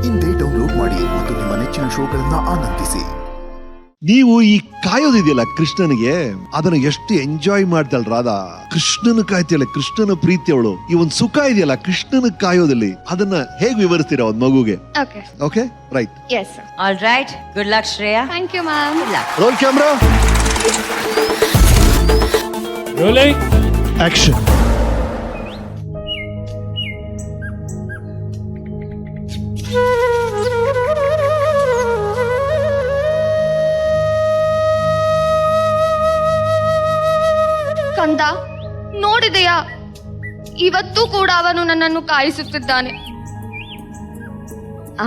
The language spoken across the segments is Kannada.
ಇಂದೇ ಡೌನ್ಲೋಡ್ ಮಾಡಿ ಮತ್ತು ನಿಮ್ಮ ನೆಚ್ಚಿನ ಶೋಗಳನ್ನ ಆನಂದಿಸಿ. ನೀವು ಈ ಕಾಯೋದಿದೆಯಲ್ಲ ಕೃಷ್ಣನಿಗೆ, ಅದನ್ನ ಎಷ್ಟು ಎಂಜಾಯ್ ಮಾಡ್ತಾಳ ರಾಧಾ. ಕೃಷ್ಣನ ಕಾಯ್ತಿಯಲ್ಲ, ಕೃಷ್ಣನ ಪ್ರೀತಿ ಅವಳು. ಈ ಒಂದು ಸುಖ ಇದೆಯಲ್ಲ ಕೃಷ್ಣನ ಕಾಯೋದಲ್ಲಿ, ಅದನ್ನ ಹೇಗೆ ವಿವರಿಸ್ತೀರಾ ಒಂದ್ ಮಗುಗೆ? Okay right. Yes sir. All right. Good luck Shreya. Thank you ma'am. Good luck. Roll camera, Rolling. Action. ಕಂದ, ನೋಡಿದೆಯಾ, ಇವತ್ತೂ ಕೂಡ ಅವನು ನನ್ನನ್ನು ಕಾಯಿಸುತ್ತಿದ್ದಾನೆ.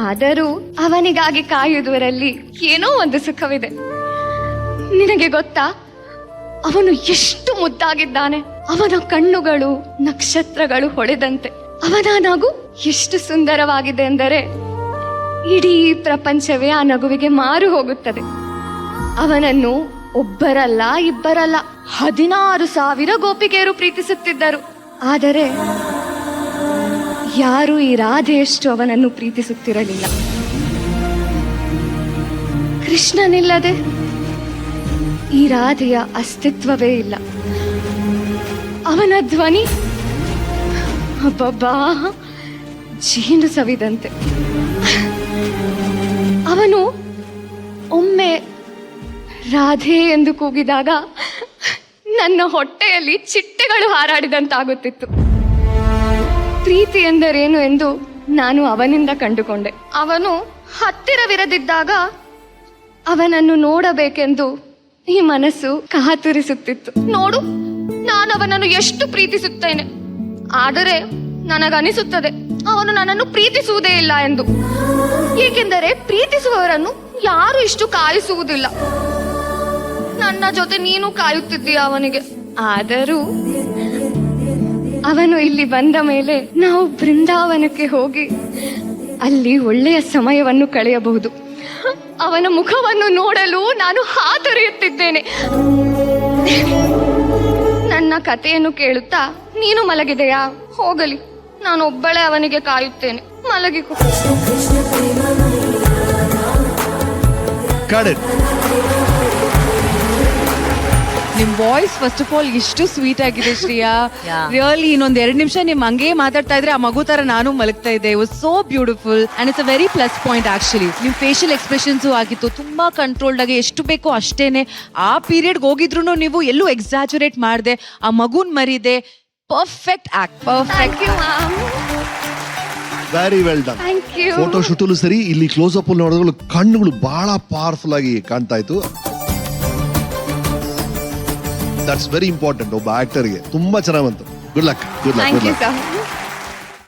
ಆದರೂ ಅವನಿಗಾಗಿ ಕಾಯುವುದರಲ್ಲಿ ಏನೋ ಒಂದು ಸುಖವಿದೆ. ನಿನಗೆ ಗೊತ್ತಾ, ಅವನು ಎಷ್ಟು ಮುದ್ದಾಗಿದ್ದಾನೆ. ಅವನ ಕಣ್ಣುಗಳು ನಕ್ಷತ್ರಗಳು ಹೊಳೆದಂತೆ. ಅವನ ನಗು ಎಷ್ಟು ಸುಂದರವಾಗಿದೆ ಎಂದರೆ ಇಡೀ ಪ್ರಪಂಚವೇ ಆ ನಗುವಿಗೆ ಮಾರು ಹೋಗುತ್ತದೆ. ಅವನನ್ನು ಒಬ್ಬರಲ್ಲ ಇಬ್ಬರಲ್ಲ 16,000 ಗೋಪಿಕೆಯರು ಪ್ರೀತಿಸುತ್ತಿದ್ದರು. ಆದರೆ ಯಾರು ಈ ರಾಧೆಯಷ್ಟು ಅವನನ್ನು ಪ್ರೀತಿಸುತ್ತಿರಲಿಲ್ಲ. ಕೃಷ್ಣನಿಲ್ಲದೆ ಈ ರಾಧೆಯ ಅಸ್ತಿತ್ವವೇ ಇಲ್ಲ. ಅವನ ಧ್ವನಿ ಅಬ್ಬಬ್ಬಾ ಜೇನು ಸವಿದಂತೆ. ಅವನು ಒಮ್ಮೆ ರಾಧೆ ಎಂದು ಕೂಗಿದಾಗ ನನ್ನ ಹೊಟ್ಟೆಯಲ್ಲಿ ಚಿಟ್ಟೆಗಳು ಹಾರಾಡಿದಂತಾಗುತ್ತಿತ್ತು. ಪ್ರೀತಿ ಎಂದರೇನು ಎಂದು ನಾನು ಅವನಿಂದ ಕಂಡುಕೊಂಡೆ. ಅವನು ಹತ್ತಿರವಿರದಿದ್ದಾಗ ಅವನನ್ನು ನೋಡಬೇಕೆಂದು ಈ ಮನಸ್ಸು ಕಾತುರಿಸುತ್ತಿತ್ತು. ನೋಡು, ನಾನು ಅವನನ್ನು ಎಷ್ಟು ಪ್ರೀತಿಸುತ್ತೇನೆ. ಆದರೆ ನನಗನಿಸುತ್ತದೆ ಅವನು ನನ್ನನ್ನು ಪ್ರೀತಿಸುವುದೇ ಇಲ್ಲ ಎಂದು. ಏಕೆಂದರೆ ಪ್ರೀತಿಸುವವರನ್ನು ಯಾರು ಇಷ್ಟು ಕಾಯಿಸುವುದಿಲ್ಲ. ನನ್ನ ಜೊತೆ ನೀನು ಕಾಯುತ್ತಿದ್ದೀಯ ಅವನಿಗೆ. ಆದರೂ ಅವನು ಇಲ್ಲಿ ಬಂದ ಮೇಲೆ ನಾವು ಬೃಂದಾವನಕ್ಕೆ ಹೋಗಿ ಅಲ್ಲಿ ಒಳ್ಳೆಯ ಸಮಯವನ್ನು ಕಳೆಯಬಹುದು. ಅವನ ಮುಖವನ್ನು ನೋಡಲು ನಾನು ಹಾತೊರೆಯುತ್ತಿದ್ದೇನೆ. ನನ್ನ ಕಥೆಯನ್ನು ಕೇಳುತ್ತಾ ನೀನು ಮಲಗಿದೆಯಾ? ಹೋಗಲಿ, ನಾನು ಒಬ್ಬಳೇ ಅವನಿಗೆ ಕಾಯುತ್ತೇನೆ. ಮಲಗಿಕೋ. ನಿಮ್ ವಾಯ್ಸ್ ಫಸ್ಟ್ ಆಫ್ ಆಲ್ ಎಷ್ಟು ಸ್ವೀಟ್ ಆಗಿದೆ ಶ್ರೇಯಾ. Yeah. ರಿಯಲಿ ಇನ್ನೊಂದ್ 2 ನಿಮಿಷ ನಿಮ್ ಹಂಗೆ ಮಾತಾಡ್ತಾ ಇದ್ರೆ ಆ ಮಗು ತರ ನಾನು ಮಲಗ್ತಾ ಇದ್ದೆ. It was so beautiful and it's a very plus point actually. ನಿಮ್ ಫೇಶಿಯಲ್ ಎಕ್ಸ್ಪ್ರೆಷನ್ಸ್ ಆಗಿತ್ತು ತುಂಬಾ ಕಂಟ್ರೋಲ್ಡ್ ಆಗಿ, ಎಷ್ಟು ಬೇಕೋ ಅಷ್ಟೇನೆ. ಆ ಪೀರಿಯಡ್ ಹೋಗಿದ್ರು ನೀವು ಎಲ್ಲೂ ಎಕ್ಸಾಜುರೇಟ್ ಮಾಡದೆ, ಆ ಮಗುನ್ ಮರಿದೆ. Perfect act, perfect. Very well done. Thank you. Photo ಶೂಟಲ್ಲೂ ಸರಿ, ಇಲ್ಲಿ ಕ್ಲೋಸ್ ಅಪ್ ನೋಡಿದ್ರೆ ಕಣ್ಣುಗಳು ಬಹಳ ಪವರ್ಫುಲ್ ಆಗಿ ಕಾಣ್ತಾ ಇತ್ತು. ದಟ್ಸ್ ವೆರಿ ಇಂಪಾರ್ಟೆಂಟ್ ಒಬ್ಬ ಆಕ್ಟರ್ಗೆ. ತುಂಬಾ ಚೆನ್ನಾಗಿ ಬಂತು. Good luck, good luck, thank good you luck. Sir.